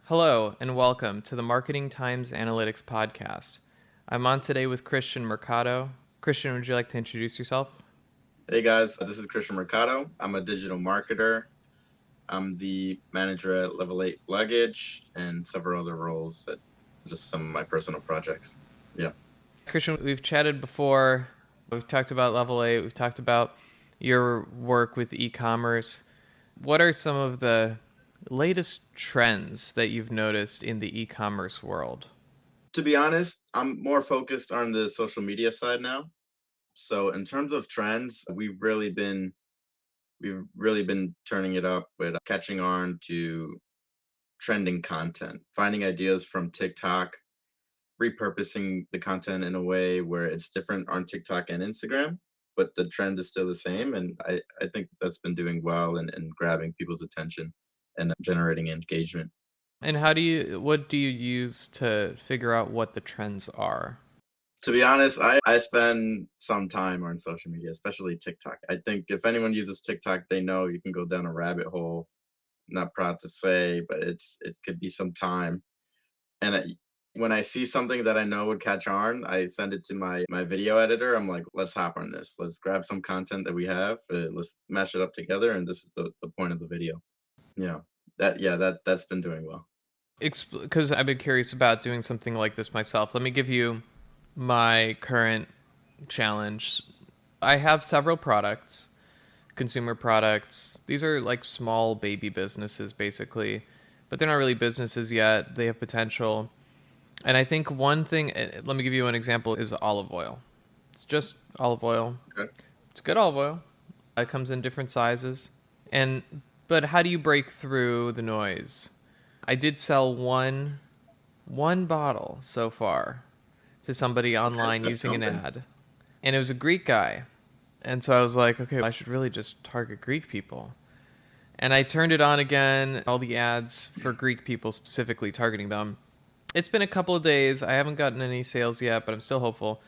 Hello, and welcome to the Marketing Times Analytics Podcast. I'm on today with Christian Mercado. Christian, would you like to introduce yourself? Hey guys, this is Christian Mercado. I'm a digital marketer. I'm the manager at Level 8 Luggage and several other roles at just some of my personal projects. Yeah. Christian, we've chatted before. We've talked about Level 8. We've talked about your work with e-commerce. What are some of the latest trends that you've noticed in the e-commerce world? To be honest, I'm more focused on the social media side now. So in terms of trends, we've really been turning it up with catching on to trending content, finding ideas from TikTok, repurposing the content in a way where it's different on TikTok and Instagram, but the trend is still the same. And I think that's been doing well and grabbing people's attention and generating engagement. And what do you use to figure out what the trends are? To be honest, I spend some time on social media, especially TikTok. I think if anyone uses TikTok, they know you can go down a rabbit hole. Not proud to say, but it could be some time. And when I see something that I know would catch on, I send it to my video editor. I'm like, let's hop on this. Let's grab some content that we have. Let's mash it up together, and this is the point of the video. Yeah, that's been doing well. Because I've been curious about doing something like this myself. Let me give you my current challenge. I have several products, consumer products. These are like small baby businesses, basically, but they're not really businesses yet. They have potential. And I think one thing, let me give you an example, is olive oil. It's just olive oil. Okay. It's good olive oil. It comes in different sizes. And but how do you break through the noise? I did sell one bottle so far to somebody Okay, online that's using an something. ad. And it was a Greek guy. And so I was like, okay, I should really just target Greek people. And I turned it on again, all the ads for Greek people specifically targeting them. It's been a couple of days. I haven't gotten any sales yet, but I'm still hopeful.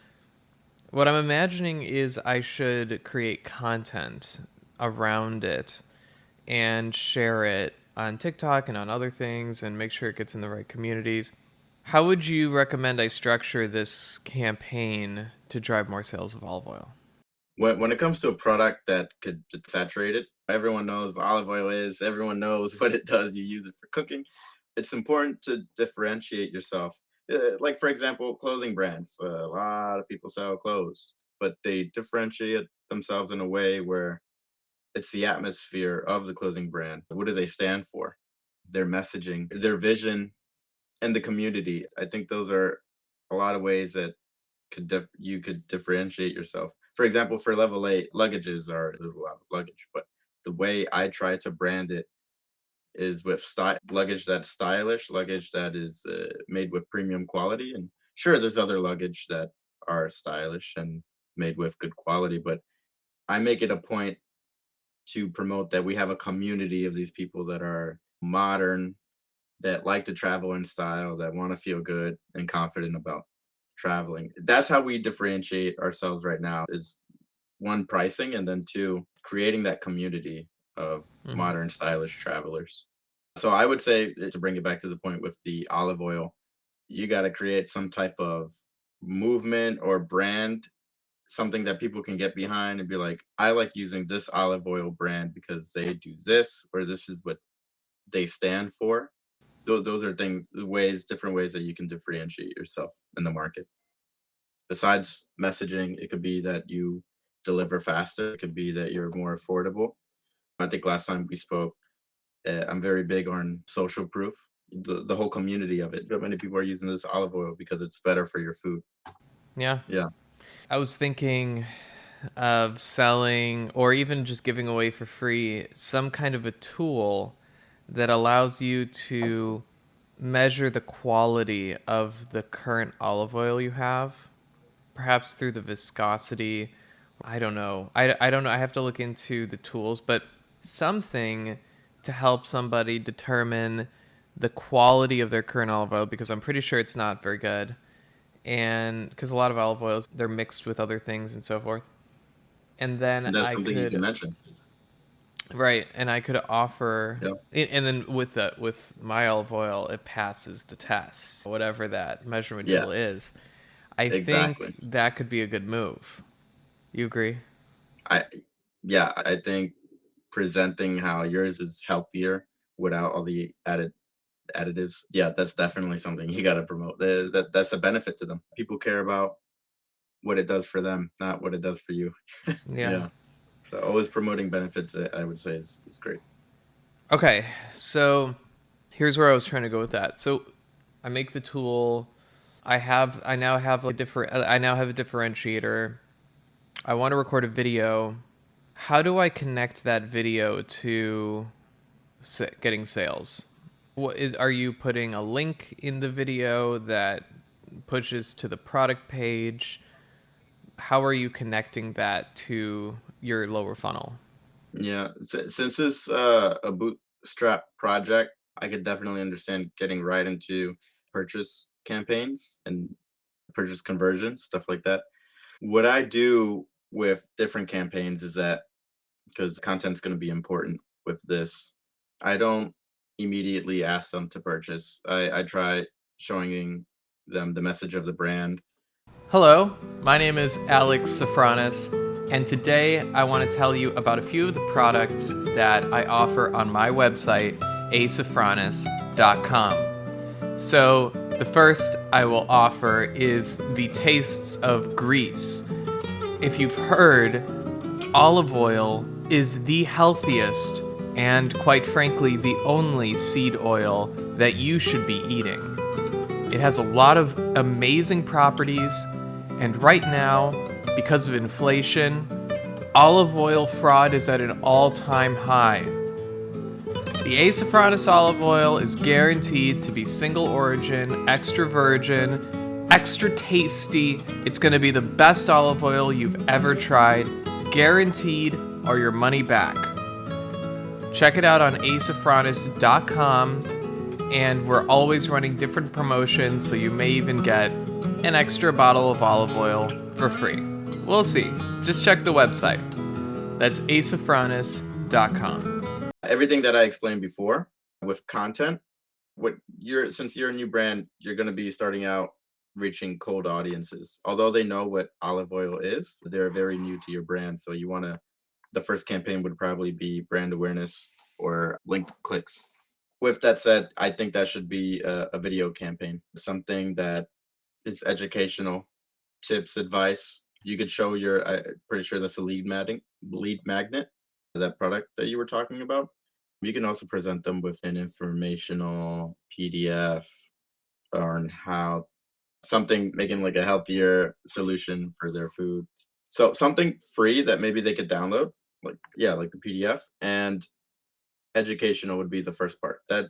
What I'm imagining is I should create content around it and share it on TikTok and on other things and make sure it gets in the right communities. How would you recommend I structure this campaign to drive more sales of olive oil? When it comes to a product that could get saturated, everyone knows what olive oil is. Everyone knows what it does. You use it for cooking. It's important to differentiate yourself. Like for example, clothing brands. A lot of people sell clothes, but they differentiate themselves in a way where it's the atmosphere of the clothing brand. What do they stand for? Their messaging, their vision, and the community. I think those are a lot of ways that you could differentiate yourself. For example, for level 8, luggages are there's a lot of luggage, but the way I try to brand it is with luggage that's stylish, luggage that is made with premium quality. And sure, there's other luggage that are stylish and made with good quality, but I make it a point to promote that we have a community of these people that are modern, that like to travel in style, that want to feel good and confident about traveling. That's how we differentiate ourselves right now is one, pricing, and then two, creating that community of Hmm. modern stylish travelers. So I would say to bring it back to the point with the olive oil, you got to create some type of movement or brand, something that people can get behind and be like, I like using this olive oil brand because they do this, or this is what they stand for. Those are different ways that you can differentiate yourself in the market. Besides messaging, it could be that you deliver faster. It could be that you're more affordable. I think last time we spoke, I'm very big on social proof, the whole community of it. Many people are using this olive oil because it's better for your food. Yeah. Yeah. I was thinking of selling or even just giving away for free some kind of a tool that allows you to measure the quality of the current olive oil you have, perhaps through the viscosity. I don't know. I don't know. I have to look into the tools, but something to help somebody determine the quality of their current olive oil because I'm pretty sure it's not very good. And because a lot of olive oils, they're mixed with other things and so forth. And then That's I something you can could mention. Right, and I could offer, Yeah, and then with my olive oil, it passes the test, whatever that measurement yeah, tool is. I think exactly. that could be a good move. You agree? I yeah, I think presenting how yours is healthier without all the additives. Yeah, that's definitely something you got to promote. That's a benefit to them. People care about what it does for them, not what it does for you. Yeah. Yeah. So always promoting benefits, I would say is great. Okay, so here's where I was trying to go with that. So I make the tool. I now have a different. I now have a differentiator. I want to record a video. How do I connect that video to getting sales? What is Are you putting a link in the video that pushes to the product page? How are you connecting that to your lower funnel? Yeah, since this a bootstrap project, I could definitely understand getting right into purchase campaigns and purchase conversions, stuff like that. What I do with different campaigns is that because content's going to be important with this, I don't immediately ask them to purchase. I try showing them the message of the brand. Hello, my name is Alex Safranis, and today I want to tell you about a few of the products that I offer on my website, asafranis.com. So, the first I will offer is the tastes of Greece. If you've heard, olive oil is the healthiest and, quite frankly, the only seed oil that you should be eating. It has a lot of amazing properties, and right now, because of inflation, olive oil fraud is at an all time high. The Asafranis olive oil is guaranteed to be single origin, extra virgin, extra tasty. It's going to be the best olive oil you've ever tried, guaranteed, or your money back. Check it out on asafranis.com, and we're always running different promotions, so you may even get an extra bottle of olive oil for free. We'll see. Just check the website. That's asafranis.com. Everything that I explained before with content, what you're since you're a new brand, you're going to be starting out reaching cold audiences. Although they know what olive oil is, they're very new to your brand. So you want to the first campaign would probably be brand awareness or link clicks. With that said, I think that should be a video campaign, something that is educational, tips, advice. You could show your. I'm pretty sure that's a lead magnet, that product that you were talking about. You can also present them with an informational PDF on how something making like a healthier solution for their food. So something free that maybe they could download, like yeah, like the PDF, and educational would be the first part. That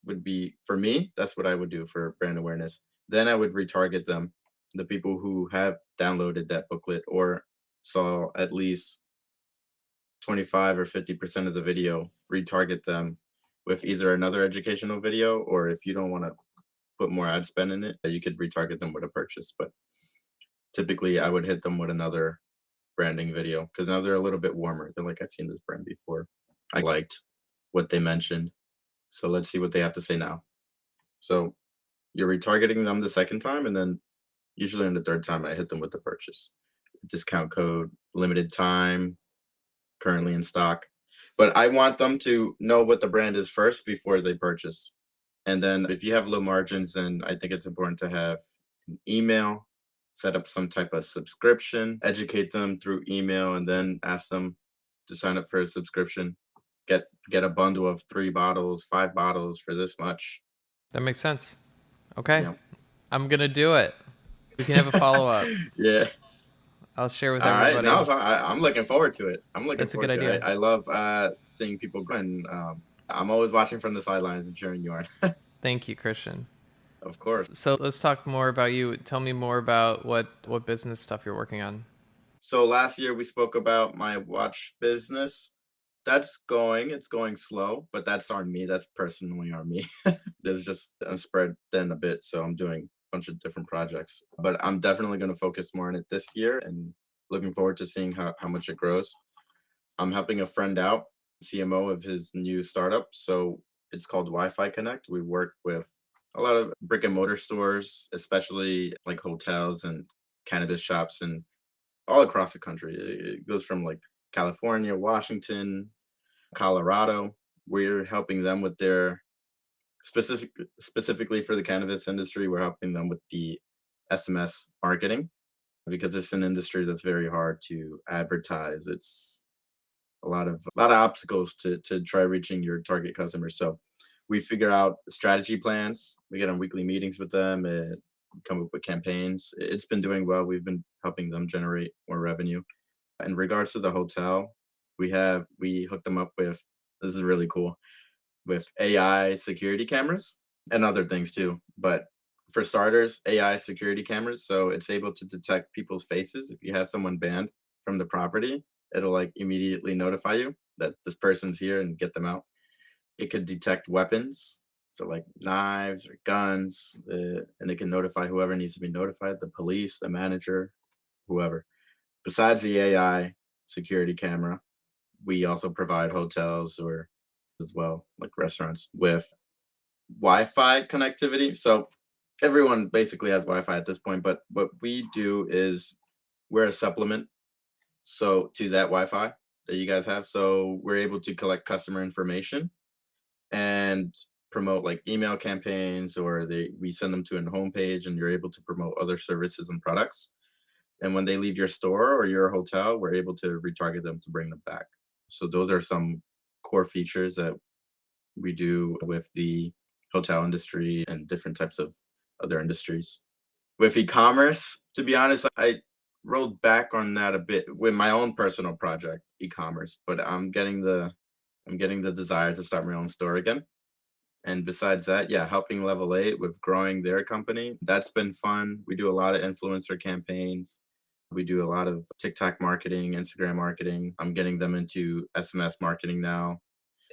would be for me, that's what I would do for brand awareness. Then I would retarget them, the people who have downloaded that booklet or saw at least 25 or 50% of the video, retarget them with either another educational video, or if you don't want to put more ad spend in it, you could retarget them with a purchase. But typically I would hit them with another branding video because now they're a little bit warmer. They're like, I've seen this brand before. I liked what they mentioned. So let's see what they have to say now. So you're retargeting them the second time, and then usually on the third time, I hit them with the purchase. Discount code, limited time, currently in stock. But I want them to know what the brand is first before they purchase. And then if you have low margins, then I think it's important to have an email, set up some type of subscription, educate them through email, and then ask them to sign up for a subscription. Get a bundle of 3 bottles, 5 bottles for this much. That makes sense. Okay. Yeah. I'm going to do it. We can have a follow up. Yeah. I'll share with All right. No, everybody. so I'm looking forward to it. I'm looking That's a good forward to it. idea. I love seeing people grow, and I'm always watching from the sidelines and cheering you on. Thank you, Christian. Of course. So let's talk more about you. Tell me more about what business stuff you're working on. So last year we spoke about my watch business. That's going. It's going slow, but that's on me. That's personally on me. There's just I'm spread thin a bit, so I'm doing a bunch of different projects. But I'm definitely going to focus more on it this year, and looking forward to seeing how much it grows. I'm helping a friend out. CMO of his new startup. So it's called Wi-Fi Connect. We work with a lot of brick and mortar stores, especially like hotels and cannabis shops and all across the country. It goes from like California, Washington, Colorado. We're helping them with their specifically for the cannabis industry. We're helping them with the SMS marketing because it's an industry that's very hard to advertise. It's a lot of obstacles to try reaching your target customers. So we figure out strategy plans. We get on weekly meetings with them and come up with campaigns. It's been doing well. We've been helping them generate more revenue. In regards to the hotel, we hooked them up with, this is really cool, with AI security cameras and other things too. But for starters, AI security cameras, so it's able to detect people's faces. If you have someone banned from the property, it'll like immediately notify you that this person's here and get them out. It could detect weapons, so like knives or guns, and it can notify whoever needs to be notified, the police, the manager, whoever. Besides the AI security camera, we also provide hotels or as well, like restaurants with Wi-Fi connectivity. So everyone basically has Wi-Fi at this point, but what we do is we're a supplement so to that Wi-Fi that you guys have. So we're able to collect customer information and promote like email campaigns, or we send them to a homepage and you're able to promote other services and products. And when they leave your store or your hotel, we're able to retarget them to bring them back. So those are some core features that we do with the hotel industry and different types of other industries. With e-commerce, to be honest, I rolled back on that a bit with my own personal project, e-commerce, but I'm getting the desire to start my own store again. And besides that, yeah, helping Level 8 with growing their company, that's been fun. We do a lot of influencer campaigns. We do a lot of TikTok marketing, Instagram marketing. I'm getting them into SMS marketing now.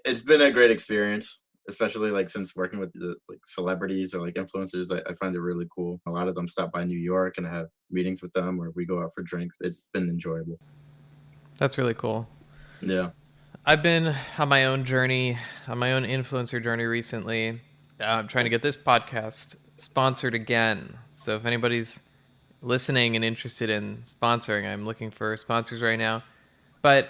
It's been a great experience, especially like since working with the like celebrities or like influencers. I find it really cool. A lot of them stop by New York and I have meetings with them or we go out for drinks. It's been enjoyable. That's really cool. Yeah. I've been on my own journey, on my own influencer journey recently. I'm trying to get this podcast sponsored again. So if anybody's listening and interested in sponsoring, I'm looking for sponsors right now. But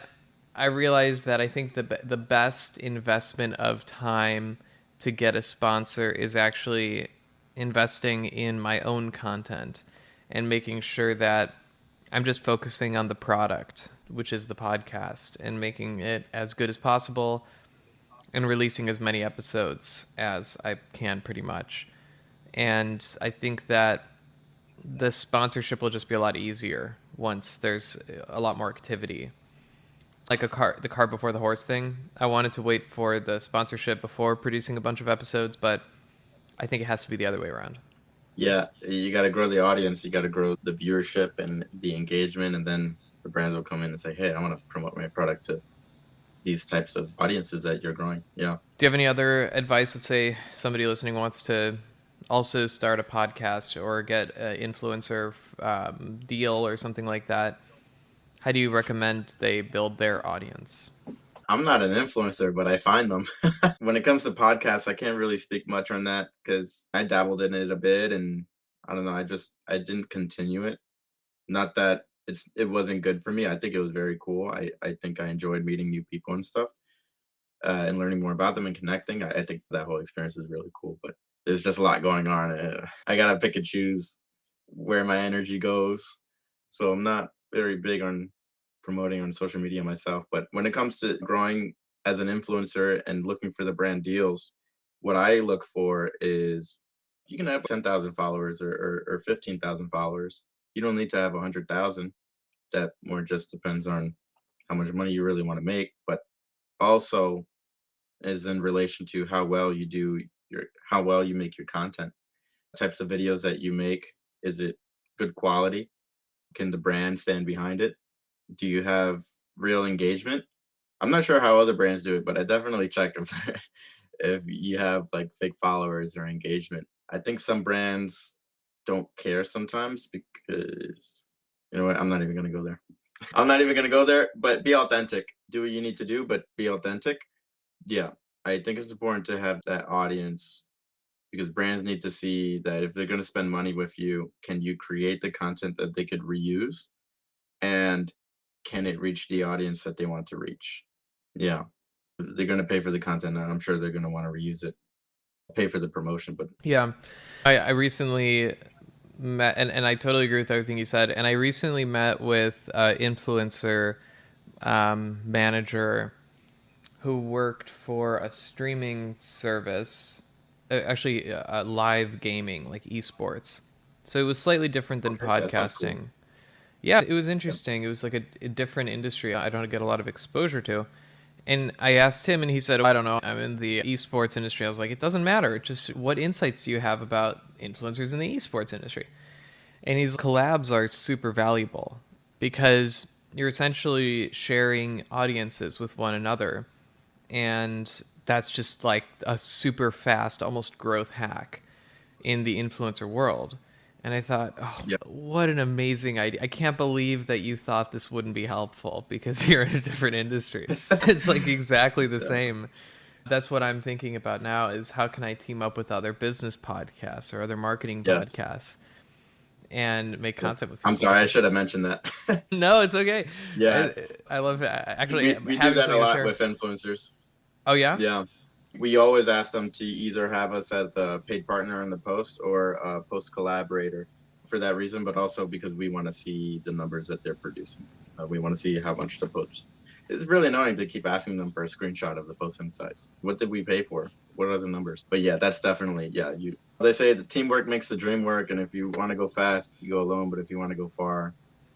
I realized that I think the best investment of time to get a sponsor is actually investing in my own content and making sure that I'm just focusing on the product, which is the podcast, and making it as good as possible and releasing as many episodes as I can pretty much. And I think that the sponsorship will just be a lot easier once there's a lot more activity. Like the cart before the horse thing. I wanted to wait for the sponsorship before producing a bunch of episodes, but I think it has to be the other way around. So Yeah. You got to grow the audience. You got to grow the viewership and the engagement. And then the brands will come in and say, hey, I want to promote my product to these types of audiences that you're growing. Yeah. do you have any other advice? Let's say somebody listening wants to also start a podcast or get an influencer deal or something like that. How do you recommend they build their audience? I'm not an influencer, but I find them. When it comes to podcasts, I can't really speak much on that because I dabbled in it a bit and I don't know, I didn't continue it. Not that it wasn't good for me. I think it was very cool. I think I enjoyed meeting new people and stuff, and learning more about them and connecting. I think that whole experience is really cool, but there's just a lot going on. I gotta pick and choose where my energy goes. So I'm not very big on promoting on social media myself. But when it comes to growing as an influencer and looking for the brand deals, what I look for is you can have 10,000 followers or 15,000 followers. You don't need to have 100,000. That more just depends on how much money you really want to make. But also is in relation to how well you make your content. Types of videos that you make, is it good quality? Can the brand stand behind it? Do you have real engagement? I'm not sure how other brands do it, but I definitely check if you have like fake followers or engagement. I think some brands don't care sometimes because you know what? I'm not even gonna go there. I'm not even gonna go there, but be authentic. Do what you need to do, but be authentic. Yeah, I think it's important to have that audience because brands need to see that if they're gonna spend money with you, can you create the content that they could reuse, and can it reach the audience that they want to reach? Yeah, if they're gonna pay for the content, and I'm sure they're gonna want to reuse it. Pay for the promotion, but Yeah. I recently met, and I totally agree with everything you said. And I recently met with influencer manager who worked for a streaming service, actually live gaming, like esports. So it was slightly different than okay, that sounds cool. podcasting. Yeah, it was Yeah. interesting. It was like a different industry I don't get a lot of exposure to. And I asked him, and he said, oh, I don't know, I'm in the esports industry. I was like, it doesn't matter. Just what insights do you have about influencers in the esports industry? And he's collabs are super valuable because you're essentially sharing audiences with one another. And that's just like a super fast, almost growth hack in the influencer world. And I thought, oh, Yeah. what an amazing idea. I can't believe that you thought this wouldn't be helpful because you're in a different industry. It's like exactly the Yeah. same. That's what I'm thinking about now is how can I team up with other business podcasts or other marketing Yes. podcasts and make Yes. content with I'm people. sorry, I should have mentioned that. No, it's okay. Yeah, I love it. Actually, we do having that a something to lot share. with influencers. Oh, yeah? Yeah. We always ask them to either have us as a paid partner in the post or a post collaborator for that reason, but also because we want to see the numbers that they're producing. We want to see how much the post. It's really annoying to keep asking them for a screenshot of the posting size. What did we pay for? What are the numbers? But yeah, that's definitely yeah. You they say the teamwork makes the dream work, and if you want to go fast, you go alone. But if you want to go far,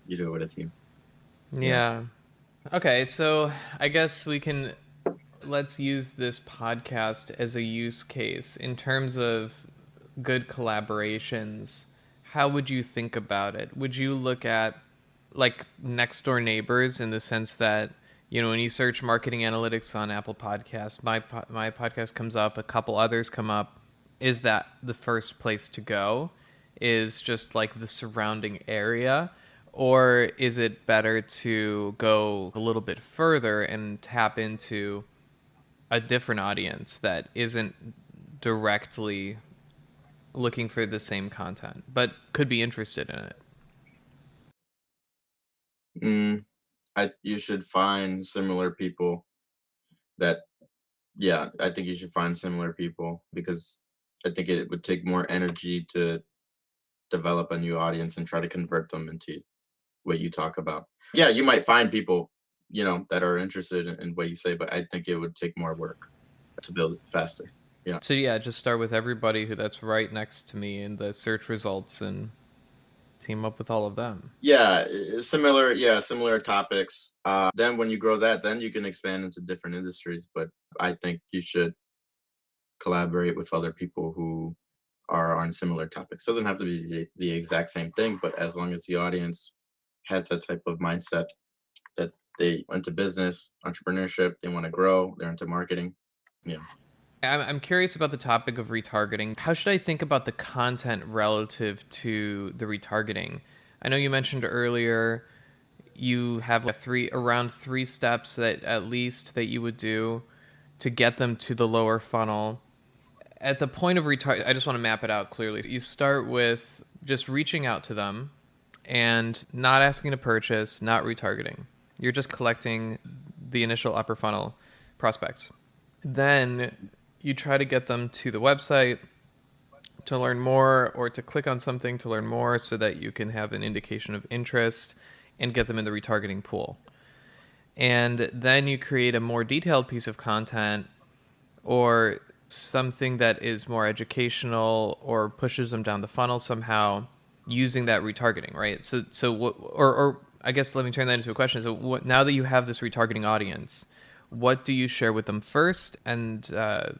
you do it with a team. Yeah. Yeah. Okay, so I guess we can let's use this podcast as a use case in terms of good collaborations. How would you think about it? Would you look at like next door neighbors in the sense that when you search marketing analytics on Apple Podcasts, my podcast comes up, a couple others come up. Is that the first place to go? Is just like the surrounding area? Or is it better to go a little bit further and tap into a different audience that isn't directly looking for the same content, but could be interested in it? Mm, you should find similar people that yeah, I think you should find similar people because I think it would take more energy to develop a new audience and try to convert them into what you talk about. Yeah, you might find people, that are interested in what you say, but I think it would take more work to build it faster. Yeah. So yeah, just start with everybody who that's right next to me in the search results and team up with all of them. Yeah, similar topics. Then when you grow that, then you can expand into different industries. But I think you should collaborate with other people who are on similar topics. Doesn't have to be the exact same thing, but as long as the audience has that type of mindset that they into business, entrepreneurship, they want to grow, they're into marketing. Yeah. I'm curious about the topic of retargeting. How should I think about the content relative to the retargeting? I know you mentioned earlier you have like around three steps that at least that you would do to get them to the lower funnel. At the point of retarget, I just want to map it out clearly. You start with just reaching out to them and not asking to purchase, not retargeting. You're just collecting the initial upper funnel prospects. Then you try to get them to the website to learn more or to click on something to learn more so that you can have an indication of interest and get them in the retargeting pool. And then you create a more detailed piece of content or something that is more educational or pushes them down the funnel somehow using that retargeting, right? So what, or I guess let me turn that into a question. So now that you have this retargeting audience, what do you share with them first, and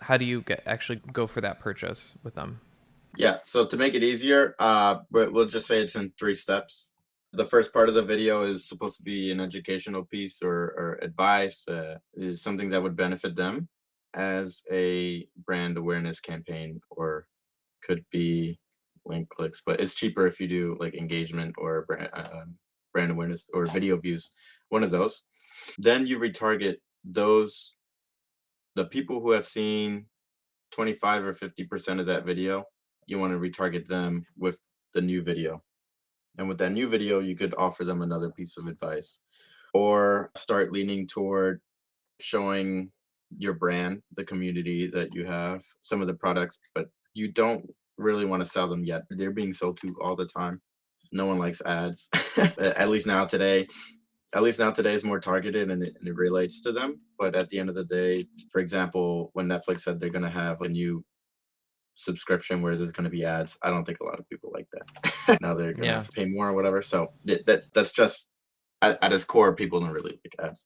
how do you actually go for that purchase with them? Yeah. So to make it easier, we'll just say it's in 3 steps. The first part of the video is supposed to be an educational piece or advice, is something that would benefit them as a brand awareness campaign, or could be link clicks, but it's cheaper if you do like engagement or brand awareness or video views, one of those. Then you retarget those the people who have seen 25 or 50% of that video. You want to retarget them with the new video. And with that new video, you could offer them another piece of advice or start leaning toward showing your brand, the community that you have, some of the products, but you don't really want to sell them yet. They're being sold to all the time. No one likes ads. At least now today. At least now today is more targeted and it relates to them. But at the end of the day, for example, when Netflix said they're going to have a new subscription where there's going to be ads, I don't think a lot of people like that. Now they're going to have Yeah. to pay more or whatever. So that's just at its core, people don't really like ads.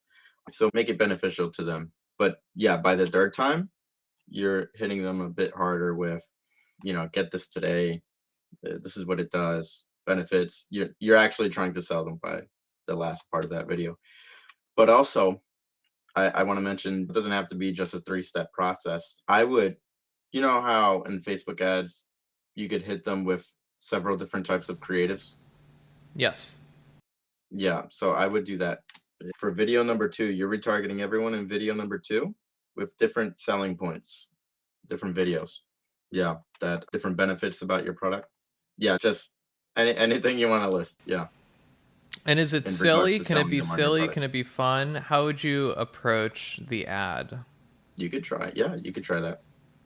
So make it beneficial to them. But yeah, by the third time, you're hitting them a bit harder with, get this today. This is what it does. Benefits. You're actually trying to sell them by the last part of that video. But also, I want to mention it doesn't have to be just a 3-step process. I would, you know how in Facebook ads you could hit them with several different types of creatives? Yes. Yeah, so I would do that. For video number 2, you're retargeting everyone in video number 2 with different selling points, different videos. Yeah, that different benefits about your product. Yeah, just anything you want to list. Yeah, And is it in regards silly? to Can it selling be them on your silly? product. Can it be fun? How would you approach the ad? You could try. Yeah, you could try that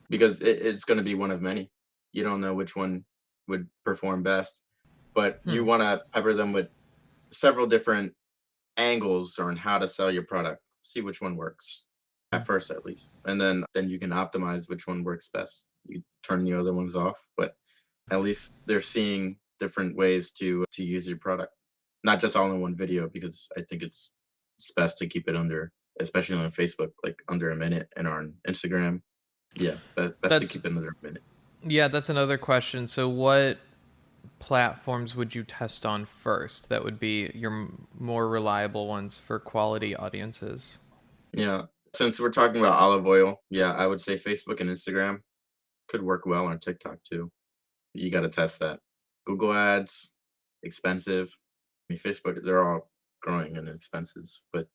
because it's going to be one of many. You don't know which one would perform best, but you Hmm. want to pepper them with several different angles on how to sell your product. See which one works at first, at least, and then you can optimize which one works best. You turn the other ones off, but at least they're seeing different ways to use your product, not just all in one video. Because I think it's best to keep it under, especially on Facebook, like under a minute, and on Instagram, yeah, best to That's keep it under a minute. Yeah, that's another question. So what platforms would you test on first that would be your more reliable ones for quality audiences? Yeah, since we're talking about olive oil, yeah, I would say Facebook and Instagram could work well on TikTok too. You got to test that. Google Ads, expensive. I mean, Facebook, they're all growing in expenses, but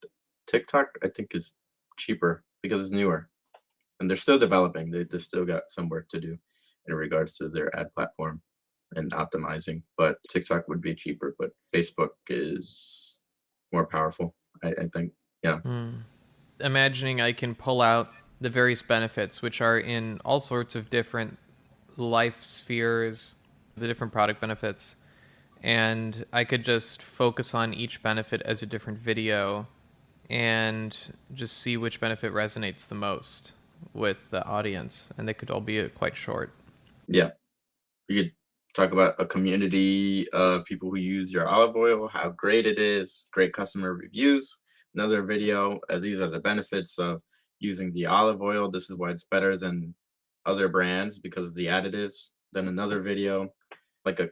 TikTok, I think, is cheaper because it's newer and they're still developing. They still got some work to do in regards to their ad platform and optimizing. But TikTok would be cheaper, but Facebook is more powerful, I think. Yeah. Hmm. Imagining I can pull out the various benefits, which are in all sorts of different life spheres, the different product benefits, and I could just focus on each benefit as a different video and just see which benefit resonates the most with the audience, and they could all be quite short. Yeah. You could talk about a community of people who use your olive oil, how great it is, great customer reviews. Another video, these are the benefits of using the olive oil. This is why it's better than other brands because of the additives. Then another video, like a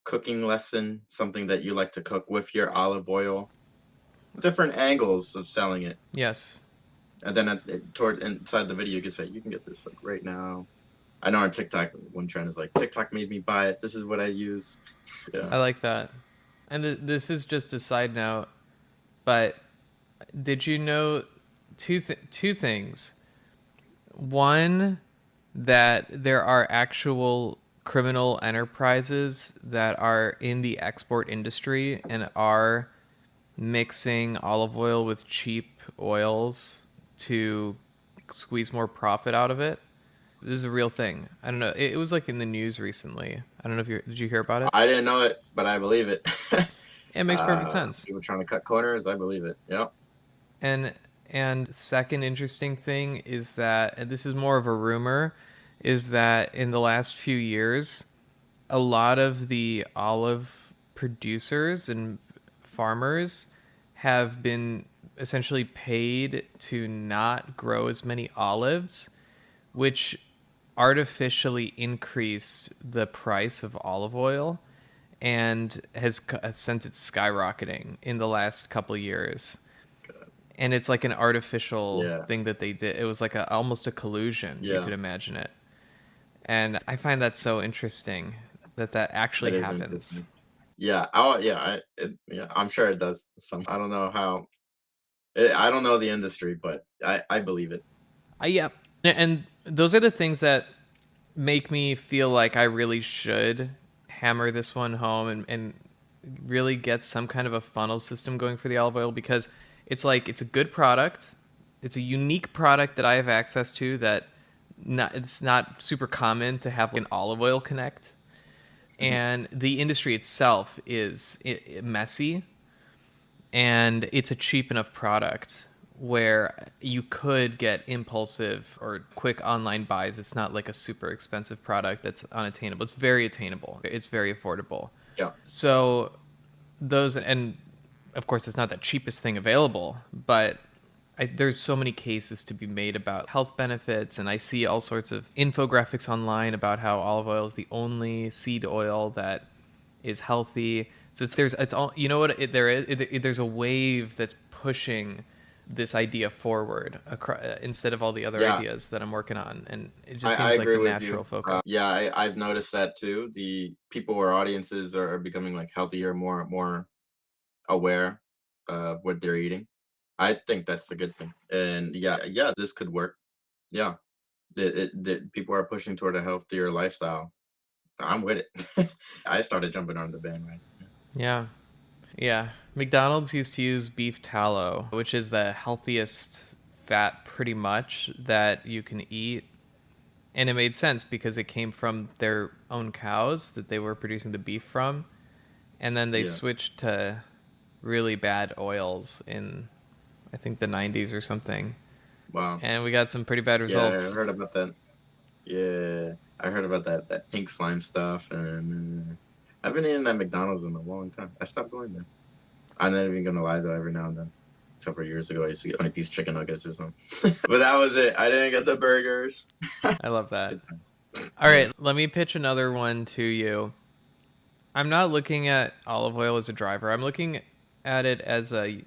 cooking lesson, something that you like to cook with your olive oil, different angles of selling it. Yes, And then toward inside the video, you can say, you can get this like right now. I know on TikTok, one trend is like, TikTok made me buy it. This is what I use. Yeah. I like that. And this is just a side note, but did you know two things? One, that there are actual criminal enterprises that are in the export industry and are mixing olive oil with cheap oils to squeeze more profit out of it. This is a real thing. I don't know. It was like in the news recently. I don't know if you did you hear about it? I didn't know it, but I believe it. It makes perfect sense. People trying to cut corners, I believe it. Yep. And second interesting thing is that, and this is more of a rumor, is that in the last few years, a lot of the olive producers and farmers have been essentially paid to not grow as many olives, which artificially increased the price of olive oil and has sent it skyrocketing in the last couple of years. And it's like an artificial Yeah. thing that they did. It was like almost a collusion. You Yeah. could imagine it. And I find that so interesting that That actually is happens. interesting. Yeah. Yeah. I'm sure it does. Some. I don't know how. I don't know the industry, but I believe it. Yeah, and those are the things that make me feel like I really should hammer this one home and really get some kind of a funnel system going for the olive oil, because it's like it's a good product. It's a unique product that I have access to that it's not super common to have like an olive oil connect. Mhm. And the industry itself is messy, and it's a cheap enough product where you could get impulsive or quick online buys. It's not like a super expensive product that's unattainable. It's very attainable. It's very affordable. Yeah. So those, and of course it's not the cheapest thing available, but there's so many cases to be made about health benefits, and I see all sorts of infographics online about how olive oil is the only seed oil that is healthy. So it's all, you know what there's a wave that's pushing this idea forward instead of all the other Yeah. ideas that I'm working on, and it just I seems like agree the with natural you. focus. Yeah, I've noticed that too. The people or audiences are becoming like healthier, more aware of what they're eating. I think that's a good thing. And yeah, this could work. Yeah, people are pushing toward a healthier lifestyle. I'm with it. I started jumping on the bandwagon. Yeah. Yeah. Yeah, McDonald's used to use beef tallow, which is the healthiest fat pretty much that you can eat. And it made sense because it came from their own cows that they were producing the beef from. And then they Yeah. switched to really bad oils in, I think, the 90s or something. Wow. And we got some pretty bad Yeah, I results. heard about that. Yeah, I heard about that pink slime stuff, and I haven't eaten at McDonald's in a long time. I stopped going there. I'm not even gonna lie though, every now and then. Except for years ago, I used to get 20-piece chicken nuggets or something. But that was it. I didn't get the burgers. I love that. Good times. All Yeah. right, let me pitch another one to you. I'm not looking at olive oil as a driver. I'm looking at it as a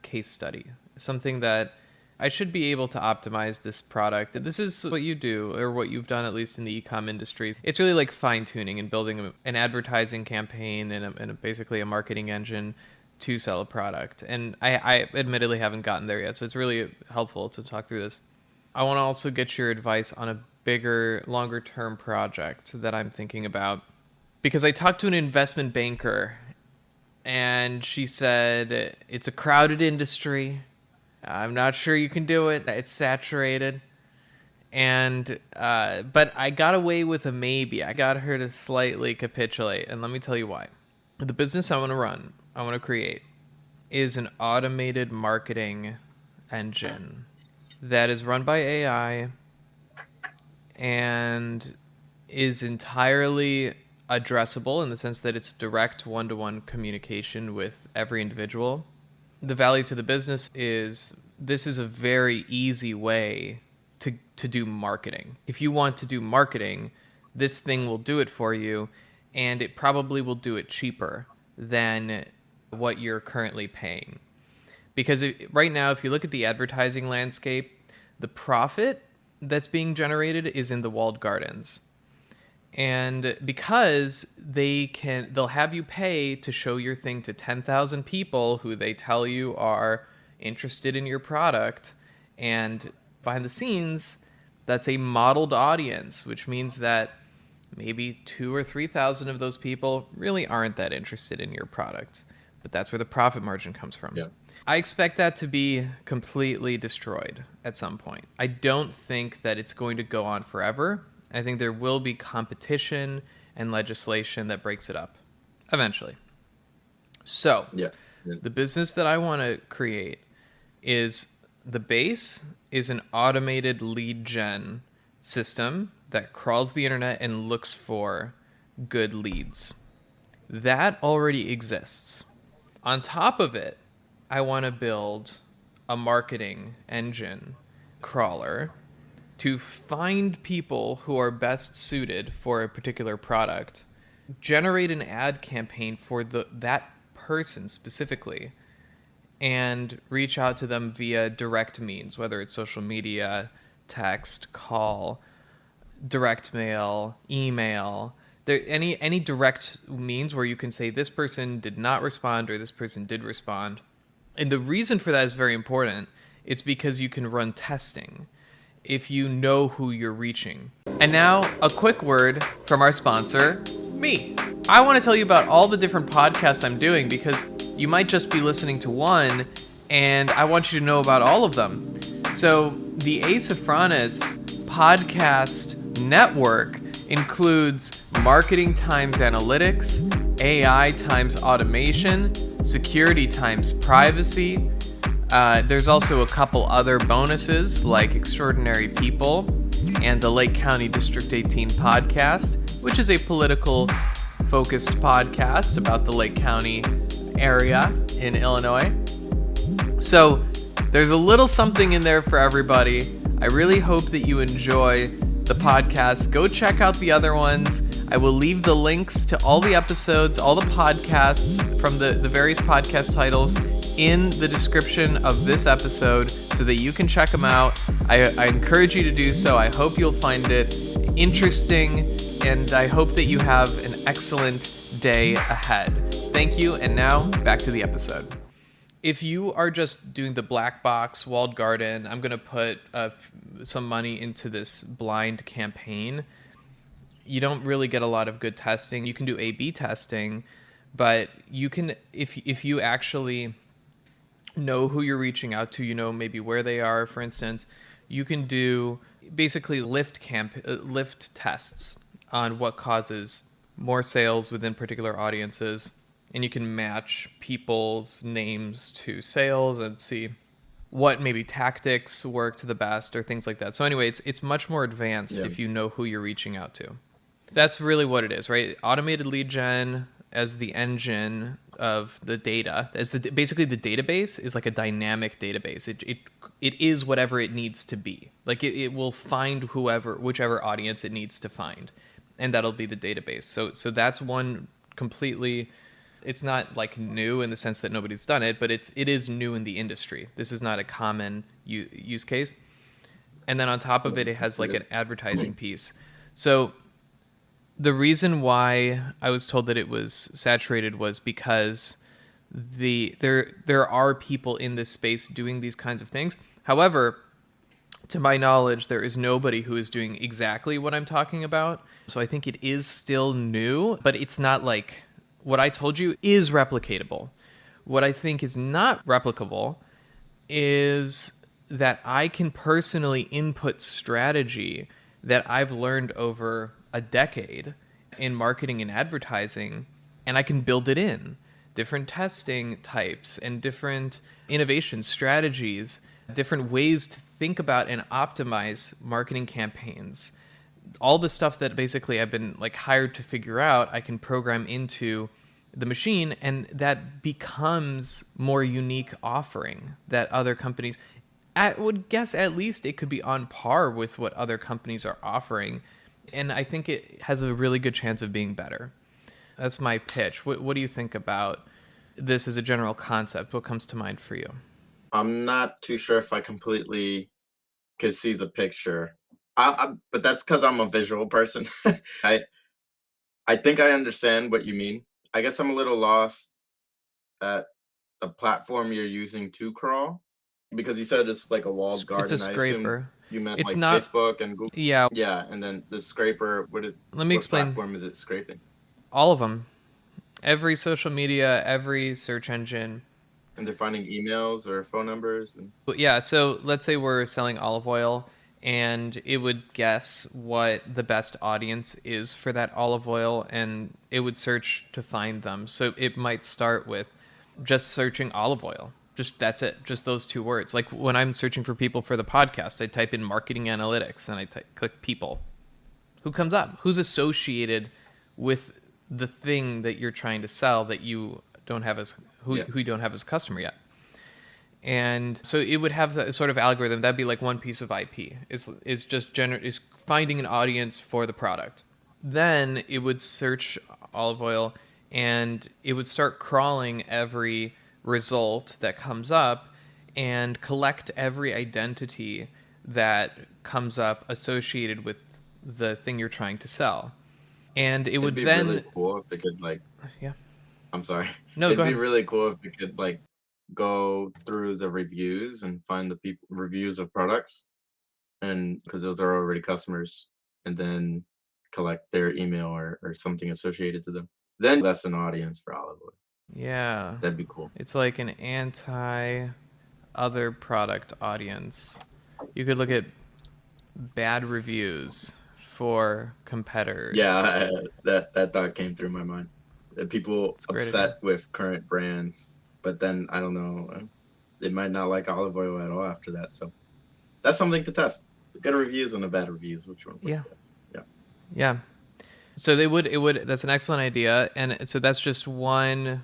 case study, something that I should be able to optimize this product. This is what you do, or what you've done, at least in the e-com industry. It's really like fine tuning and building an advertising campaign and basically a marketing engine to sell a product. And I admittedly haven't gotten there yet, so it's really helpful to talk through this. I want to also get your advice on a bigger, longer term project that I'm thinking about, because I talked to an investment banker and she said it's a crowded industry. I'm not sure you can do it. It's saturated. And but I got away with a maybe. I got her to slightly capitulate, and let me tell you why. The business I want to run, I want to create, is an automated marketing engine that is run by AI and is entirely addressable in the sense that it's direct one-to-one communication with every individual. The value to the business is this is a very easy way to do marketing. If you want to do marketing, this thing will do it for you, and it probably will do it cheaper than what you're currently paying. Because right now, if you look at the advertising landscape, the profit that's being generated is in the walled gardens. And because they'll have you pay to show your thing to 10,000 people who they tell you are interested in your product, and behind the scenes that's a modeled audience, which means that maybe 2 or 3,000 of those people really aren't that interested in your product, but that's where the profit margin comes from. Yeah. I expect that to be completely destroyed at some point. I don't think that it's going to go on forever. I think there will be competition and legislation that breaks it up eventually. So, Yeah. Yeah. the business that I want to create is the base is an automated lead gen system that crawls the internet and looks for good leads. That already exists. On top of it, I want to build a marketing engine crawler to find people who are best suited for a particular product, generate an ad campaign for that person specifically, and reach out to them via direct means, whether it's social media, text, call, direct mail, email, There any direct means where you can say this person did not respond or this person did respond. And the reason for that is very important. It's because you can run testing if you know who you're reaching. And now, a quick word from our sponsor, me. I want to tell you about all the different podcasts I'm doing because you might just be listening to one, and I want you to know about all of them. So, the Asophronics podcast network includes marketing times analytics, AI times automation, security times privacy. There's also a couple other bonuses like Extraordinary People and the Lake County District 18 podcast, which is a political focused podcast about the Lake County area in Illinois. So there's a little something in there for everybody. I really hope that you enjoy the podcast. Go check out the other ones. I will leave the links to all the episodes, all the podcasts from the various podcast titles in the description of this episode so that you can check them out. I encourage you to do so. I hope you'll find it interesting, and I hope that you have an excellent day ahead. Thank you, and now back to the episode. If you are just doing the black box walled garden, I'm going to put some money into this blind campaign. You don't really get a lot of good testing. You can do A/B testing, but you can, if you actually know who you're reaching out to, you know maybe where they are, for instance, you can do basically lift tests on what causes more sales within particular audiences, and you can match people's names to sales and see what maybe tactics worked the best or things like that. So anyway, it's much more advanced if you know who you're reaching out to. That's really what it is, right? Automated lead gen as the engine of the data, basically the database is like a dynamic database. It is whatever it needs to be. Like it will find whichever audience it needs to find, and that'll be the database. So that's one completely. It's not like new in the sense that nobody's done it, but it is new in the industry. This is not a common use case. And then on top of it, it has like an advertising piece. So the reason why I was told that it was saturated was because there are people in this space doing these kinds of things. However, to my knowledge, there is nobody who is doing exactly what I'm talking about. So I think it is still new, but it's not like what I told you is replicatable. What I think is not replicable is that I can personally input strategy that I've learned over a decade in marketing and advertising, and I can build it in different testing types and different innovation strategies, different ways to think about and optimize marketing campaigns. All the stuff that basically I've been like hired to figure out, I can program into the machine, and that becomes more unique offering that other companies, I would guess at least it could be on par with what other companies are offering. And I think it has a really good chance of being better. That's my pitch. What do you think about this as a general concept? What comes to mind for you? I'm not too sure if I completely could see the picture. But that's because I'm a visual person. I I think I understand what you mean. I guess I'm a little lost at the platform you're using to crawl because you said it's like a walled It's a garden. I assume scraper. you meant It's like not, Facebook and Google. yeah, Yeah, and then the scraper. let me What explain. platform is it scraping? All of them. Every social media, every search engine. And they're finding emails or phone numbers. And But yeah, so let's say we're selling olive oil, and it would guess what the best audience is for that olive oil, and it would search to find them. So it might start with just searching olive oil. Just that's it. Just those two words. Like when I'm searching for people for the podcast, I type in marketing analytics and I click people. Who comes up? Who's associated with the thing that you're trying to sell that you don't have as who you don't have as a customer yet? And so it would have that sort of algorithm. That'd be like one piece of IP is just is finding an audience for the product. Then it would search olive oil and it would start crawling every result that comes up and collect every identity that comes up associated with the thing you're trying to sell. And it It'd would be really then, cool if it could like, yeah, I'm sorry. no, go It'd be ahead. really cool if it could like go through the reviews and find the people reviews of products, and because those are already customers, and then collect their email or something associated to them. Then that's an audience for olive oil. Yeah. That'd be cool. It's like an anti other product audience. You could look at bad reviews for Yeah, competitors. that thought came through my mind. People It's a great idea. upset with current brands, but then I don't know, they might not like olive oil at all after that. So that's something to test. The good reviews and the bad reviews, which one works Yeah. best? Yeah. Yeah. So they would it would that's an excellent idea, and so that's just one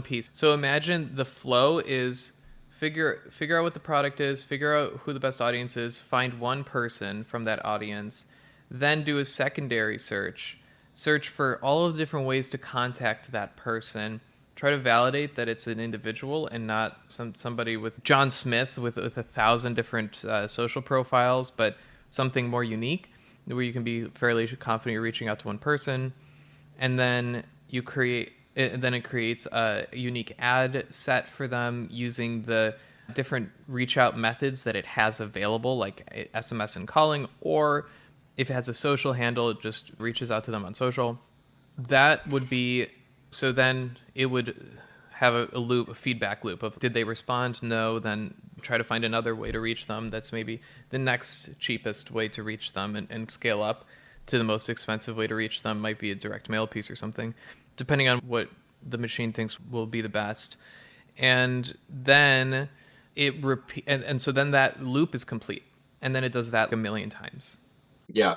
piece. So imagine the flow is figure out what the product is, figure out who the best audience is, find one person from that audience, then do a secondary search for all of the different ways to contact that person. Try to validate that it's an individual and not somebody with John Smith with 1,000 different social profiles, but something more unique where you can be fairly confident you're reaching out to one person, and then you create it, then it creates a unique ad set for them using the different reach out methods that it has available, like SMS and calling, or if it has a social handle, it just reaches out to them on social. That would be so then it would have a loop, a feedback loop of did they respond? No, then try to find another way to reach them. That's maybe the next cheapest way to reach them, and scale up to the most expensive way to reach them might be a direct mail piece or something, depending on what the machine thinks will be the best. And then and so then that loop is complete. And then it does that a million times. Yeah,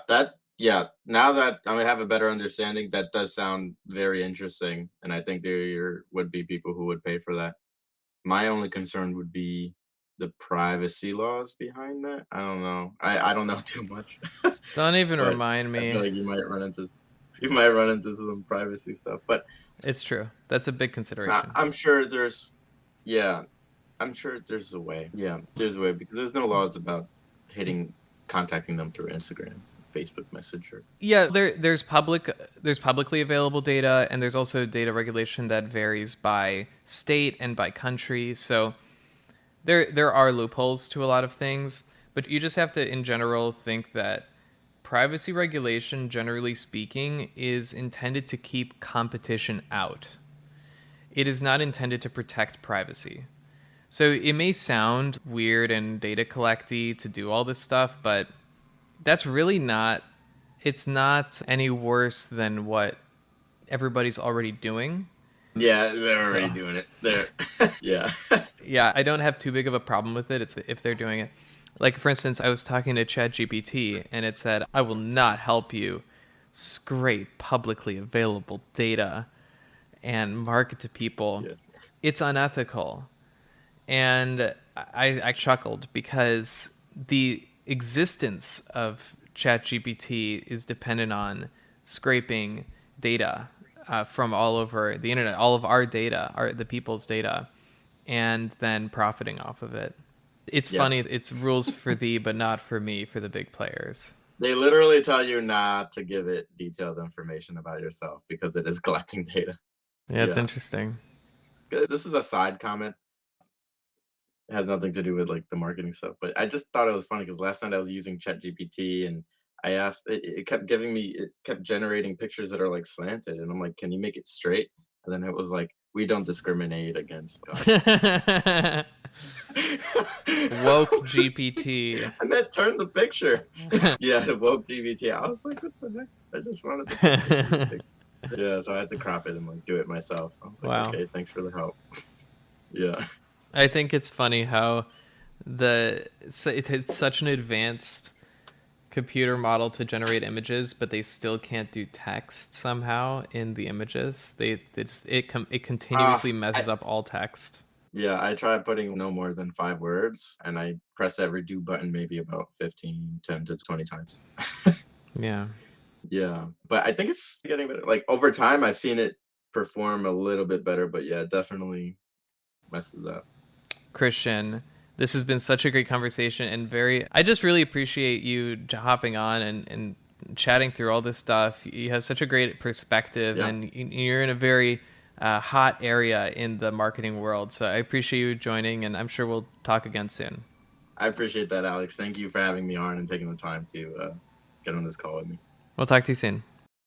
now that I have a better understanding, that does sound very interesting, and I think there would be people who would pay for that. My only concern would be the privacy laws behind that. I don't know. I don't know too much, Don't even but remind I feel me. like you might run into some privacy stuff. But It's true. That's a big consideration. I'm sure there's yeah, I'm sure there's a way. Yeah, there's a way because there's no laws about hitting contacting them through Instagram, Facebook Messenger. Yeah, there's publicly available data, and there's also data regulation that varies by state and by country. So there are loopholes to a lot of things, but you just have to in general think that privacy regulation, generally speaking, is intended to keep competition out. It is not intended to protect privacy. So it may sound weird and data collecty to do all this stuff, but that's really not it's not any worse than what everybody's already doing. Yeah, they're So, already doing it. They're yeah. yeah, I don't have too big of a problem with it. It's if they're doing it. Like for instance, I was talking to ChatGPT and it said, "I will not help you scrape publicly available data and market to people. Yeah. It's unethical." And I chuckled because the existence of ChatGPT is dependent on scraping data from all over the internet, all of our data, the people's data, and then profiting off of it. It's Yeah. funny. It's rules for thee, but not for me, for the big players. They literally tell you not to give it detailed information about yourself because it is collecting data. Yeah, it's Yeah. interesting. This is a side comment. It has nothing to do with like the marketing stuff, but I just thought it was funny because last night I was using ChatGPT and I asked it kept giving me it kept generating pictures that are like slanted and I'm like, "Can you make it straight?" And then it was like, "We don't discriminate against autism." Woke GPT. And that turned the picture. Yeah, the woke GBT. I was like, what the heck? I just wanted the picture to be big. Yeah, so I had to crop it and like do it myself. I was like, Wow. okay, thanks for the help. Yeah. I think it's funny how it's such an advanced computer model to generate images, but they still can't do text somehow in the images. It Uh, continuously I, messes up all text. yeah, I tried putting no more than 5 words and I press every do button maybe about 15, 10 to 20 times. Yeah. Yeah. But I think it's getting better. Like over time, I've seen it perform a little bit better, but yeah, it definitely messes up. Christian, this has been such a great conversation and very I just really appreciate you hopping on and chatting through all this stuff. You have such a great perspective, Yeah, and you're in a very hot area in the marketing world. So I appreciate you joining, and I'm sure we'll talk again soon. I appreciate that, Alex. Thank you for having me on and taking the time to get on this call with me. We'll talk to you soon.